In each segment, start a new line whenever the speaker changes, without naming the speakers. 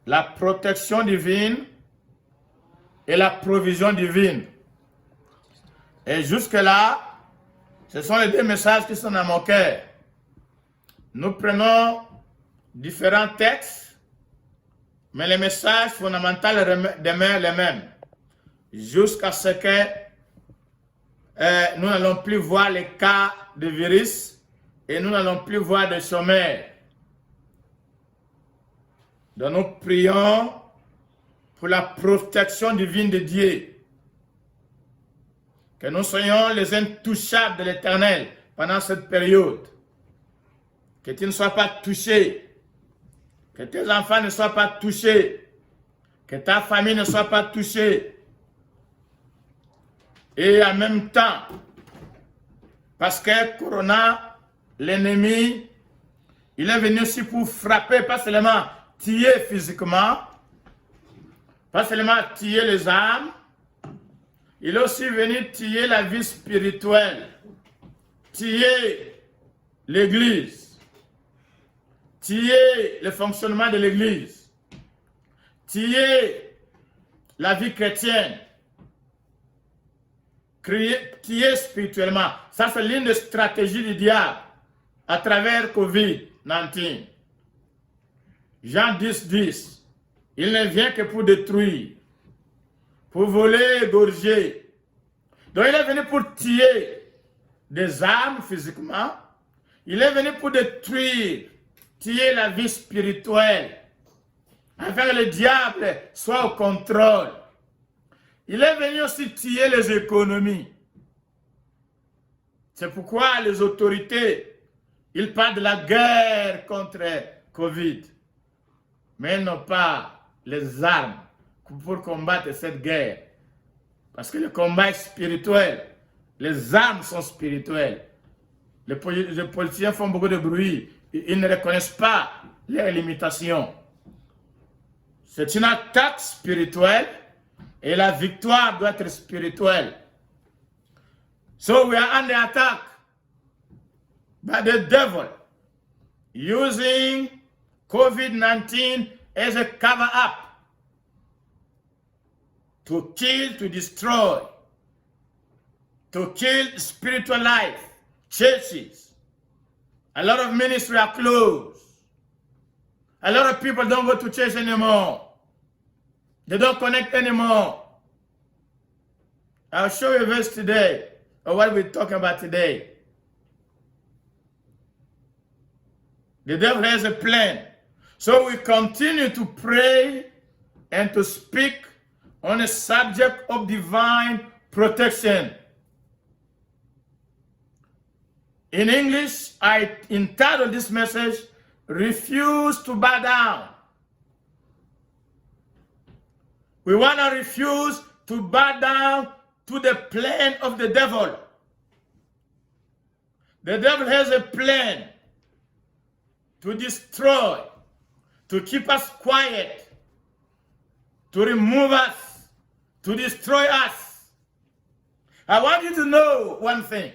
la protection divine et la provision divine. Et jusque-là, ce sont les deux messages qui sont dans mon cœur. Nous prenons différents textes, mais les messages fondamentaux demeurent les mêmes. Jusqu'à ce que nous n'allons plus voir les cas de virus et nous n'allons plus voir de chômeurs. Donc nous prions pour la protection divine de Dieu. Que nous soyons les intouchables de l'Éternel pendant cette période. Que tu ne sois pas touché. Que tes enfants ne soient pas touchés. Que ta famille ne soit pas touchée. Et en même temps, parce que Corona, l'ennemi, il est venu aussi pour frapper, pas seulement tuer physiquement, pas seulement tuer les âmes, il est aussi venu tuer la vie spirituelle, tuer l'Église, tuer le fonctionnement de l'Église, tuer la vie chrétienne, tuer spirituellement. Ça, c'est l'une des stratégies du diable à travers COVID-19. Jean 10, 10. Il ne vient que pour détruire, pour voler, égorger. Donc il est venu pour tuer des âmes physiquement. Il est venu pour détruire, tuer la vie spirituelle, afin que le diable soit au contrôle. Il est venu aussi tuer les économies. C'est pourquoi les autorités, ils parlent de la guerre contre Covid. Mais ils n'ont pas les armes pour combattre cette guerre. Parce que le combat est spirituel. Les armes sont spirituelles. Les politiciens font beaucoup de bruit. Ils ne reconnaissent pas leurs limitations. C'est une attaque spirituelle et la victoire doit être spirituelle. So we are under attack by the devil using COVID-19 as a cover-up to kill, to destroy, to kill spiritual life, churches. A lot of ministries are closed. A lot of people don't go to church anymore. They don't connect anymore. I'll show you a verse today of what we're talking about today. The devil has a plan. So we continue to pray and to speak on a subject of divine protection. In English, I entitled this message, Refuse to Bow Down. We want to refuse to bow down to the plan of the devil. The devil has a plan to destroy, to keep us quiet, to remove us, to destroy us. I want you to know one thing.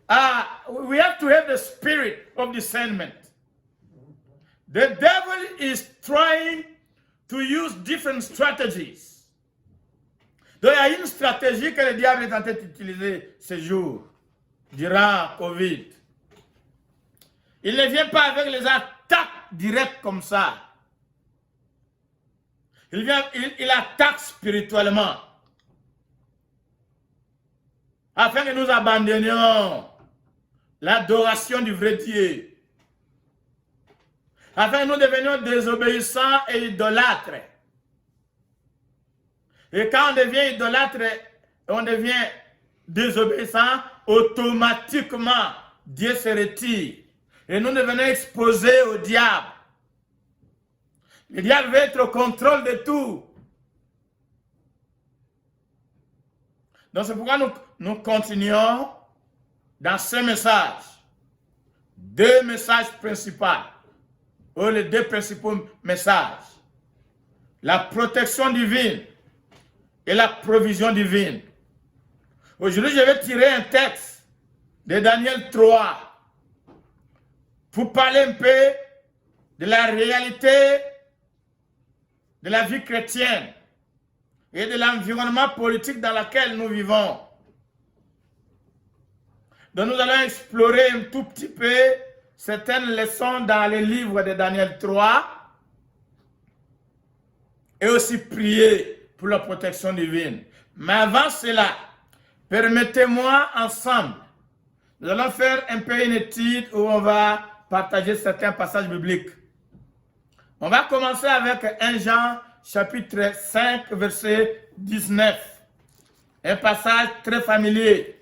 We have to have the spirit of discernment. The devil is trying to use different strategies. Donc, il y a une stratégie que le diable est en train d'utiliser ces jours, durant COVID. Il ne vient pas avec les attaques directes comme ça. Il attaque spirituellement. Afin que nous abandonnions l'adoration du vrai Dieu. Afin que nous devenions désobéissants et idolâtres. Et quand on devient idolâtre, on devient désobéissant, automatiquement, Dieu se retire. Et nous devenons exposés au diable. Le diable veut être au contrôle de tout. Donc c'est pourquoi nous continuons dans ce message. Deux messages principaux. Ou les deux principaux messages. La protection divine et la provision divine. Aujourd'hui, je vais tirer un texte de Daniel 3 pour parler un peu de la réalité de la vie chrétienne et de l'environnement politique dans lequel nous vivons. Donc nous allons explorer un tout petit peu certaines leçons dans les livres de Daniel 3 et aussi prier pour la protection divine. Mais avant cela, permettez-moi ensemble, nous allons faire un peu une étude où on va partager certains passages bibliques. On va commencer avec 1 Jean chapitre 5 verset 19. Un passage très familier.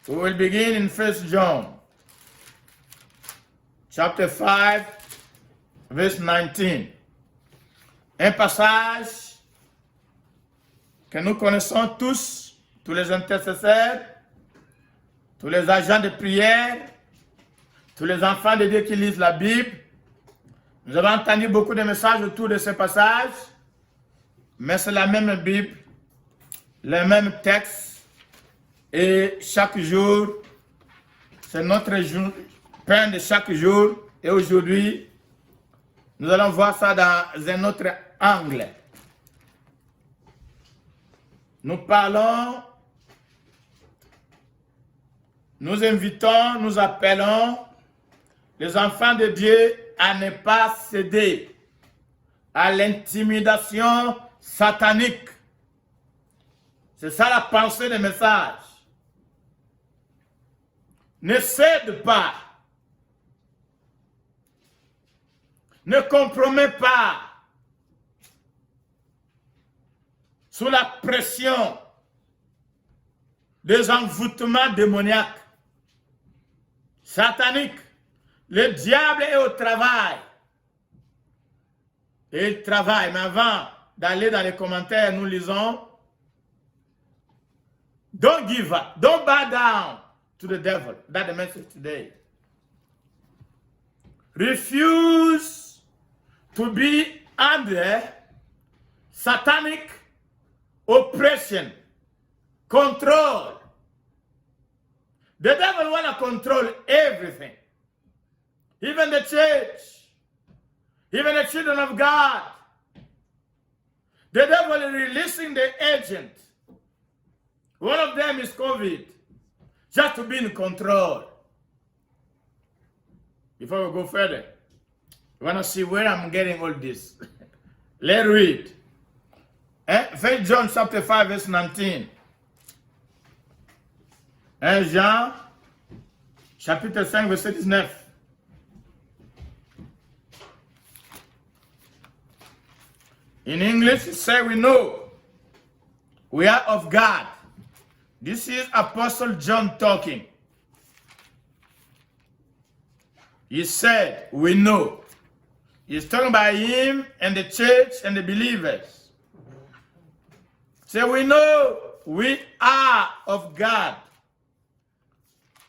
We will begin in 1 John chapter 5 verse 19. Un passage que nous connaissons tous les intercesseurs, tous les agents de prière, tous les enfants de Dieu qui lisent la Bible. Nous avons entendu beaucoup de messages autour de ce passage, mais c'est la même Bible, le même texte, et chaque jour, c'est notre pain de chaque jour, et aujourd'hui, nous allons voir ça dans un autre angle. Nous parlons, nous invitons, nous appelons les enfants de Dieu à ne pas céder à l'intimidation satanique. C'est ça la pensée des messages. Ne cède pas. Ne compromets pas sous la pression des envoûtements démoniaques, sataniques. Le diable est au travail. Et il travaille. Mais avant d'aller dans les commentaires, nous lisons: Don't give up. Don't bow down to the devil. That's the message today. Refuse to be under satanic oppression, control. The devil wants to control everything. Even the church, even the children of God. The devil is releasing the agent. One of them is COVID, just to be in control. Before we go further, you want to see where I'm getting all this. Let's read. 1 John chapter 5 verse 19. 1 Jean chapitre 5 verset 19. In English, it says, we know we are of God. This is Apostle John talking. He said, we know. He's talking about him and the church and the believers. So we know we are of God.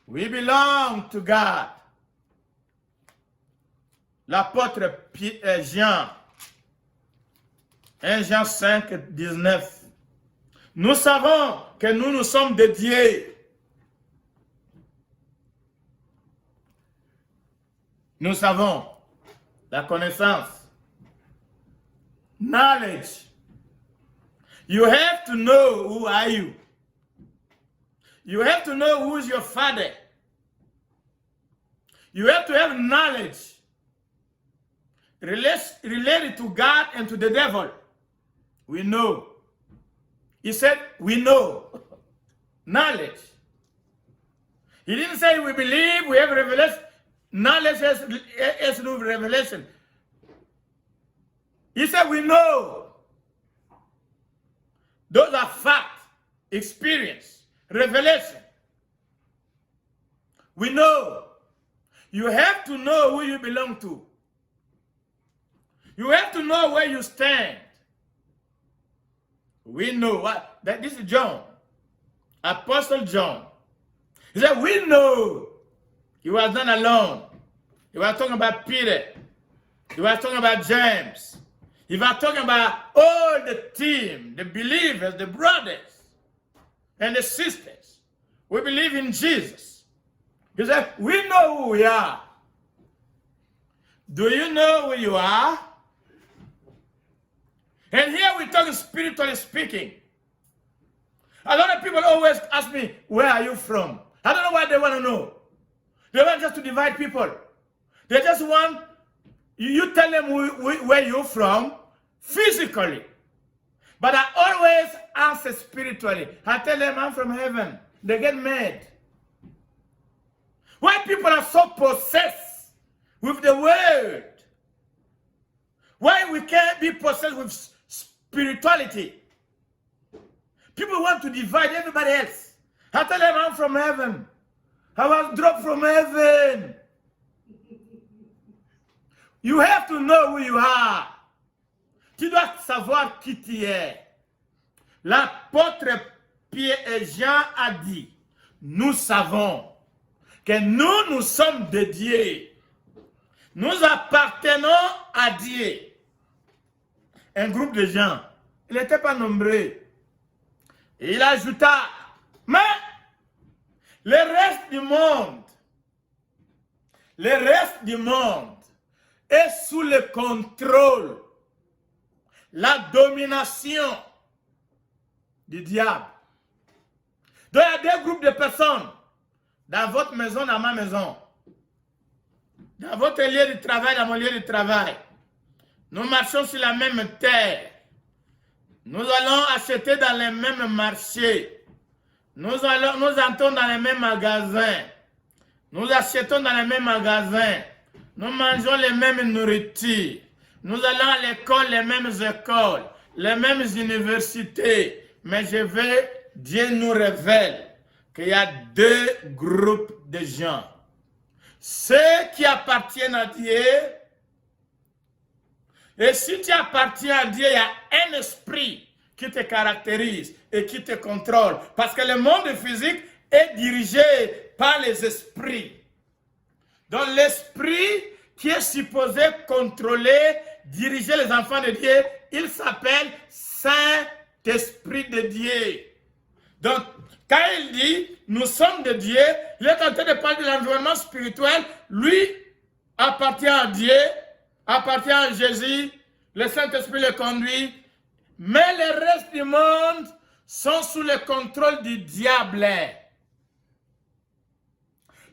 We belong to God. L'apôtre Jean, 1 Jean 5, 19. Nous savons que nous sommes de Dieu. Nous savons la connaissance. Knowledge. You have to know who are you. You have to know who is your father. You have to have knowledge related to God and to the devil. We know. He said, we know. Knowledge. He didn't say we believe, we have revelation. Knowledge is no revelation. He said, we know. Those are facts, experience, revelation. We know. You have to know who you belong to. You have to know where you stand. We know what that this is John, Apostle John. He said, we know. He was not alone. He was talking about Peter. He was talking about James. He was talking about all the team, the believers, the brothers, and the sisters. We believe in Jesus. He said, we know who we are. Do you know who you are? And here we talk spiritually speaking. A lot of people always ask me, where are you from? I don't know what they want to know. They want just to divide people. They just want, you tell them where you're from physically. But I always answer spiritually. I tell them I'm from heaven. They get mad. Why people are so possessed with the word? Why we can't be possessed with spirituality? People want to divide everybody else. I tell them I'm from heaven. I was dropped from heaven. You have to know who you are. Tu dois savoir qui tu es. L'apôtre Jean a dit, nous savons que nous sommes de Dieu. Nous appartenons à Dieu. Un groupe de gens, il n'était pas nombreux. Et il ajouta, mais le reste du monde est sous le contrôle, la domination du diable. Donc il y a des groupes de personnes dans votre maison, dans ma maison, dans votre lieu de travail, dans mon lieu de travail. Nous marchons sur la même terre. Nous allons acheter dans les mêmes marchés. Nous entrons dans les mêmes magasins. Nous achetons dans les mêmes magasins. Nous mangeons les mêmes nourritures. Nous allons à l'école, les mêmes écoles, les mêmes universités. Mais Dieu nous révèle qu'il y a deux groupes de gens. Ceux qui appartiennent à Dieu. Et si tu appartiens à Dieu, il y a un esprit qui te caractérise et qui te contrôle. Parce que le monde physique est dirigé par les esprits. Donc l'esprit qui est supposé contrôler, diriger les enfants de Dieu, il s'appelle Saint-Esprit de Dieu. Donc, quand il dit, nous sommes de Dieu, il est en train de parler de l'environnement spirituel. Lui appartient à Dieu, appartient à Jésus, le Saint-Esprit le conduit, mais le reste du monde sont sous le contrôle du diable.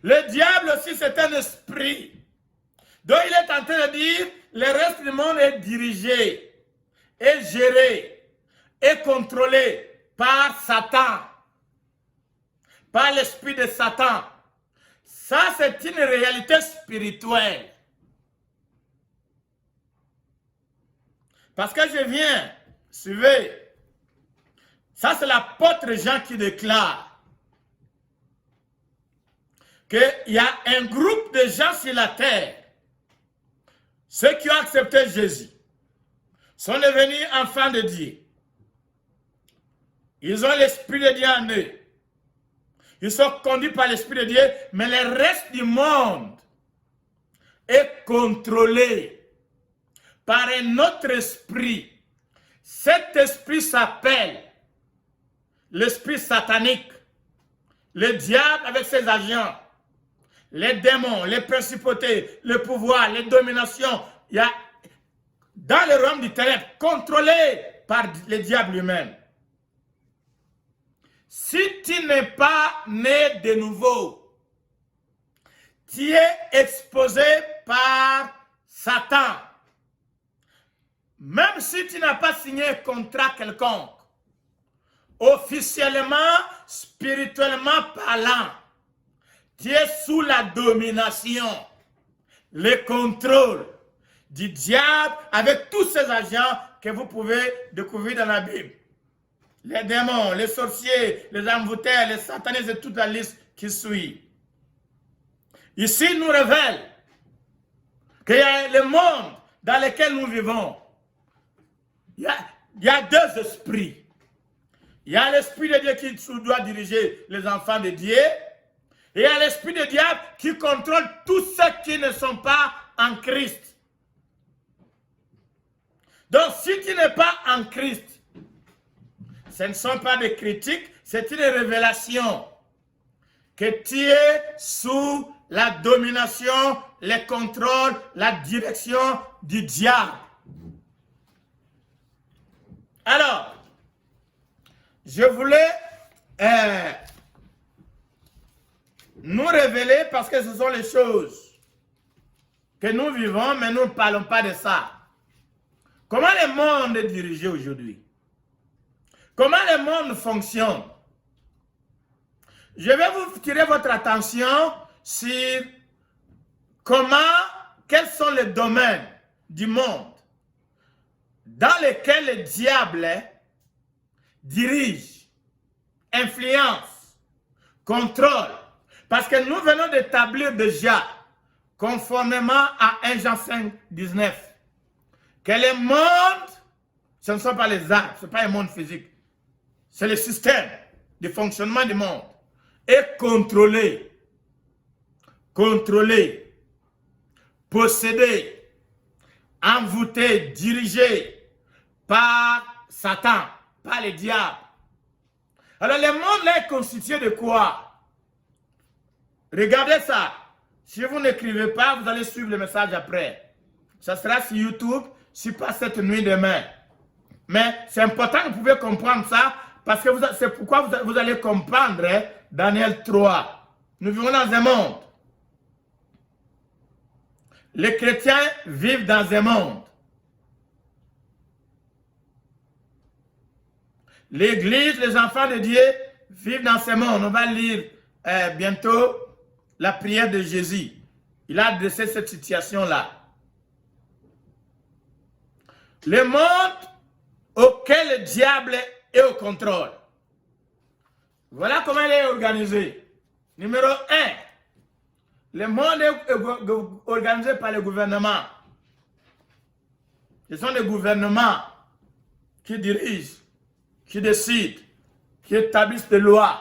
Le diable aussi, c'est un esprit. Donc, il est en train de dire, le reste du monde est dirigé, est géré, est contrôlé par Satan, par l'esprit de Satan. Ça, c'est une réalité spirituelle. Parce que je viens, suivez, ça c'est l'apôtre Jean qui déclare qu'il y a un groupe de gens sur la terre, ceux qui ont accepté Jésus, sont devenus enfants de Dieu. Ils ont l'Esprit de Dieu en eux. Ils sont conduits par l'Esprit de Dieu, mais le reste du monde est contrôlé par un autre esprit. Cet esprit s'appelle l'esprit satanique, le diable avec ses agents, les démons, les principautés, le pouvoir, les dominations. Il y a dans le royaume du ténèbre, contrôlé par le diable lui-même. Si tu n'es pas né de nouveau, tu es exposé par Satan. Même si tu n'as pas signé un contrat quelconque, officiellement, spirituellement parlant, tu es sous la domination, le contrôle du diable avec tous ces agents que vous pouvez découvrir dans la Bible. Les démons, les sorciers, les envoûteurs, les satanistes et toute la liste qui suit. Ici, il nous révèle qu'il y a le monde dans lequel nous vivons. Il y a deux esprits. Il y a l'esprit de Dieu qui doit diriger les enfants de Dieu. Et il y a l'esprit de diable qui contrôle tous ceux qui ne sont pas en Christ. Donc, si tu n'es pas en Christ, ce ne sont pas des critiques, c'est une révélation que tu es sous la domination, le contrôle, la direction du diable. Alors, je voulais nous révéler, parce que ce sont les choses que nous vivons, mais nous ne parlons pas de ça. Comment le monde est dirigé aujourd'hui? Comment le monde fonctionne? Je vais vous tirer votre attention sur quels sont les domaines du monde dans lesquels le diable dirige, influence, contrôle. Parce que nous venons d'établir déjà, conformément à 1 Jean 5, 19, que le monde, ce ne sont pas les arbres, ce n'est pas un monde physique, c'est le système de fonctionnement du monde, est contrôlé, possédé, envoûté, dirigé par Satan, par le diable. Alors le monde là est constitué de quoi? Regardez ça. Si vous n'écrivez pas, vous allez suivre le message après. Ça sera sur YouTube, si pas cette nuit demain. Mais c'est important que vous pouvez comprendre ça, parce que c'est pourquoi vous allez comprendre Daniel 3. Nous vivons dans un monde. Les chrétiens vivent dans un monde. L'Église, les enfants de Dieu vivent dans ce monde. On va lire bientôt la prière de Jésus. Il a adressé cette situation-là. Le monde auquel le diable est au contrôle. Voilà comment il est organisé. Numéro 1. Le monde est organisé par le gouvernement. Ce sont les gouvernements qui dirigent, qui décident, qui établissent des lois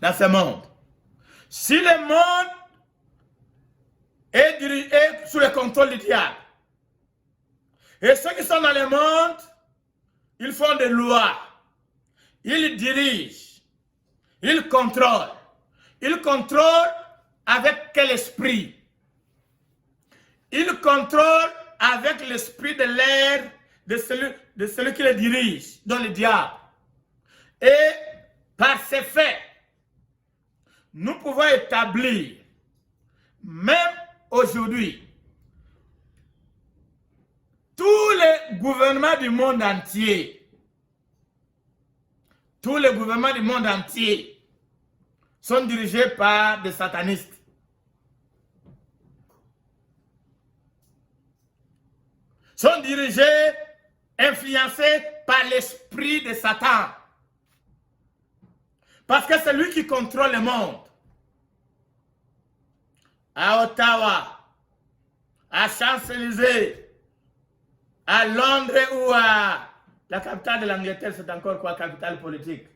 dans ce monde. Si le monde est sous le contrôle du diable, et ceux qui sont dans le monde, ils font des lois, ils dirigent, ils contrôlent. Ils contrôlent avec quel esprit? Ils contrôlent avec l'esprit de l'air de celui qui les dirige, dont le diable. Et par ces faits, nous pouvons établir, même aujourd'hui, tous les gouvernements du monde entier, sont dirigés par des satanistes. Sont dirigés, influencés par l'esprit de Satan. Parce que c'est lui qui contrôle le monde. À Ottawa, à Champs-Élysées, à Londres ou à la capitale de l'Angleterre, c'est encore quoi, capitale politique?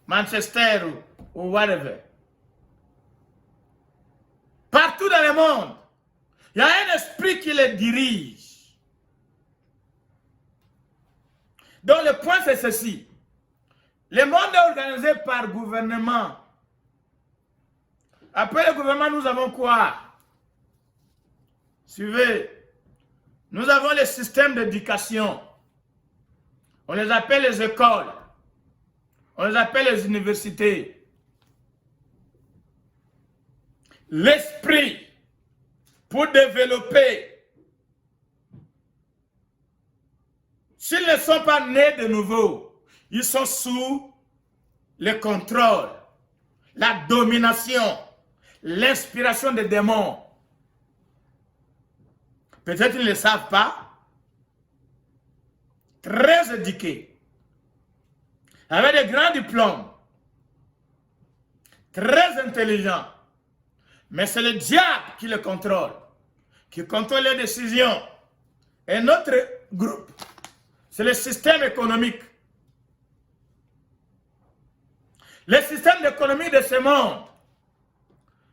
Manchester ou whatever. Partout dans le monde, il y a un esprit qui les dirige. Donc le point c'est ceci. Le monde est organisé par gouvernement. Après le gouvernement, nous avons quoi? Suivez. Nous avons les systèmes d'éducation. On les appelle les écoles. On les appelle les universités. L'esprit pour développer. S'ils ne sont pas nés de nouveau, ils sont sous le contrôle, la domination, l'inspiration des démons. Peut-être qu'ils ne le savent pas. Très éduqués, avec des grands diplômes, très intelligents. Mais c'est le diable qui le contrôle, qui contrôle les décisions. Et notre groupe, c'est le système économique. Le système économique de ce monde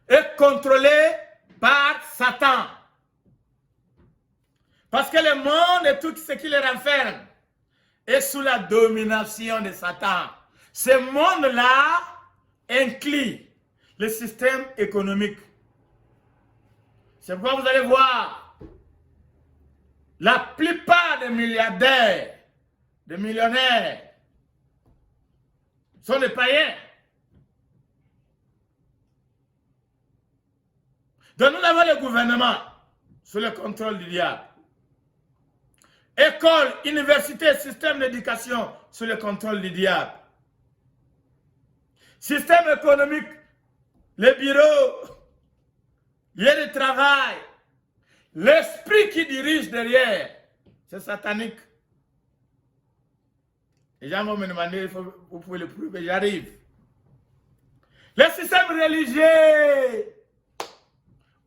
est contrôlé par Satan. Parce que le monde et tout ce qui le renferme est sous la domination de Satan. Ce monde-là inclut le système économique. C'est pourquoi vous allez voir la plupart des milliardaires des millionnaires, sont des païens. Donc nous avons le gouvernement sous le contrôle du diable. École, université, système d'éducation sous le contrôle du diable. Système économique, les bureaux, lieux de travail, l'esprit qui dirige derrière, c'est satanique. Les gens vont me demander, vous pouvez le prouver, j'arrive. Le système religieux,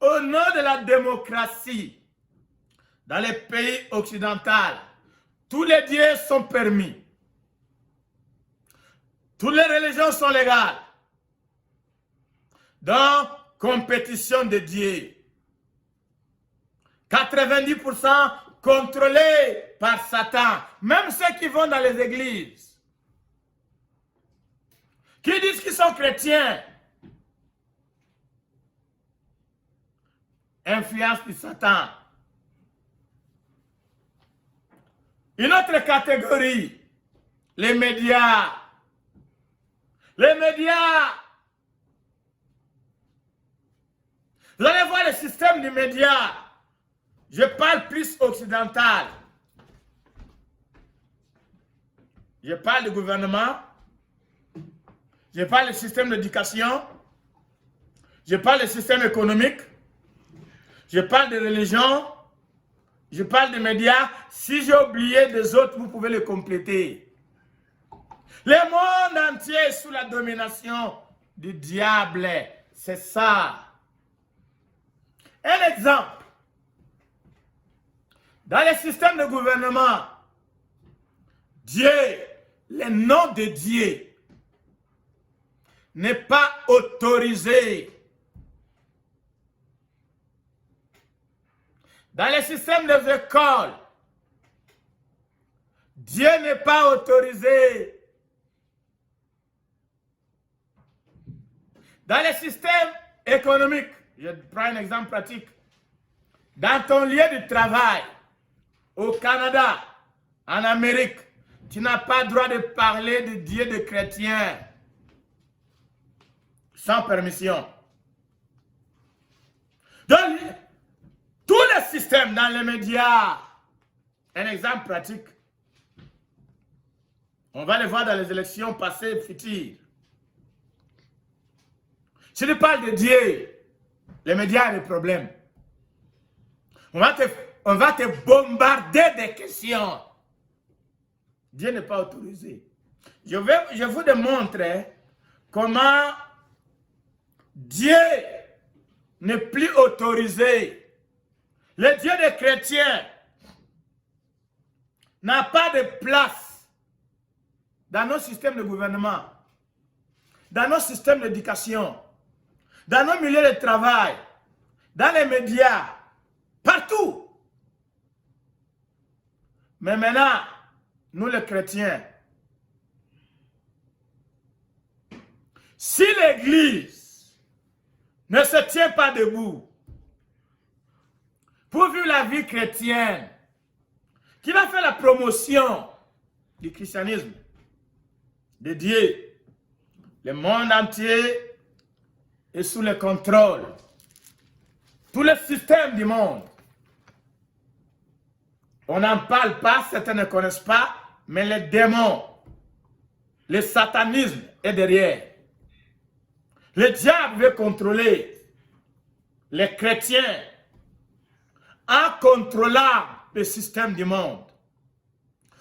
au nom de la démocratie, dans les pays occidentaux, tous les dieux sont permis. Toutes les religions sont légales. Donc, compétition de dieux. 90% contrôlés par Satan. Même ceux qui vont dans les églises. Qui disent qu'ils sont chrétiens. Influence de Satan. Une autre catégorie, les médias. Les médias. Vous allez voir le système des médias. Je parle plus occidental. Je parle du gouvernement. Je parle du système d'éducation. Je parle du système économique. Je parle de religion. Je parle des médias. Si j'ai oublié des autres, vous pouvez les compléter. Le monde entier est sous la domination du diable. C'est ça. Un exemple. Dans les systèmes de gouvernement, Dieu, le nom de Dieu, n'est pas autorisé. Dans les systèmes des écoles, Dieu n'est pas autorisé. Dans les systèmes économiques, je prends un exemple pratique. Dans ton lieu de travail, au Canada, en Amérique, tu n'as pas le droit de parler de Dieu de chrétien sans permission. Donc, tous les systèmes dans les médias, un exemple pratique, on va le voir dans les élections passées et futures. Si tu parles de Dieu, les médias ont des problèmes. On va te bombarder des questions. Dieu n'est pas autorisé. Je vous démontre comment Dieu n'est plus autorisé. Le Dieu des chrétiens n'a pas de place dans nos systèmes de gouvernement, dans nos systèmes d'éducation, dans nos milieux de travail, dans les médias, partout. Mais maintenant, nous les chrétiens, si l'Église ne se tient pas debout pour vivre la vie chrétienne, qui va faire la promotion du christianisme, de Dieu, le monde entier est sous le contrôle. Tout le système du monde. On n'en parle pas, certains ne connaissent pas, mais les démons, le satanisme est derrière. Le diable veut contrôler les chrétiens en contrôlant le système du monde.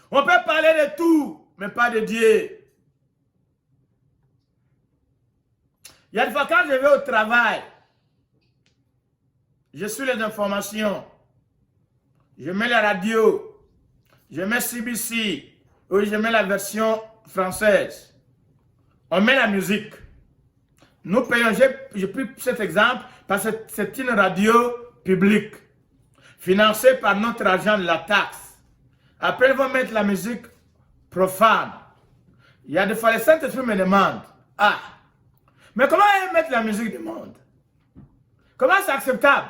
On peut parler de tout, mais pas de Dieu. Il y a des fois quand je vais au travail, je suis les informations, je mets la radio, je mets CBC, ou je mets la version française. On met la musique. Nous payons, j'ai pris cet exemple parce que c'est une radio publique, financée par notre argent de la taxe. Après, ils vont mettre la musique profane. Il y a des fois, les Saint-Esprit me demandent, ah, mais comment ils mettent la musique du monde? Comment c'est acceptable?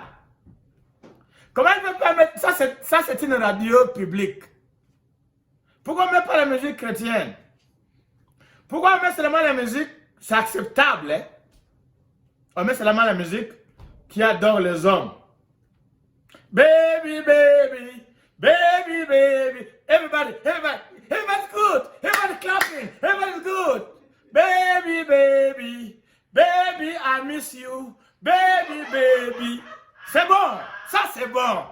Comment ils peuvent pas mettre, ça c'est une radio publique. Pourquoi on ne met pas la musique chrétienne? Pourquoi on met seulement la musique? C'est acceptable, hein? On met seulement la musique qui adore les hommes. Baby, baby, baby, baby. Everybody's good. Everybody's clapping. Everybody's good. Baby, baby, baby, I miss you. Baby, baby. C'est bon. Ça, c'est bon.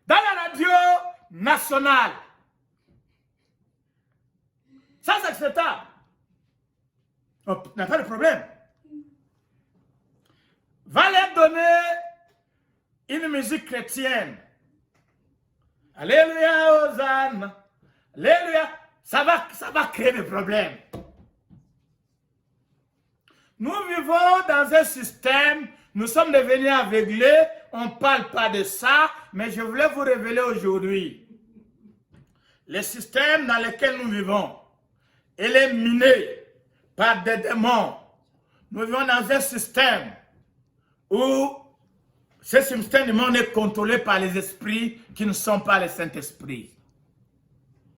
Dans la radio nationale. Ça, c'est acceptable. On n'a pas de problème. Va leur donner une musique chrétienne. Alléluia, Hosanna. Alléluia. Ça va créer des problèmes. Nous vivons dans un système, nous sommes devenus aveuglés, on ne parle pas de ça, mais je voulais vous révéler aujourd'hui. Le système dans lequel nous vivons, il est miné par des démons. Nous vivons dans un système où ce système du monde est contrôlé par les esprits qui ne sont pas les Saint-Esprits.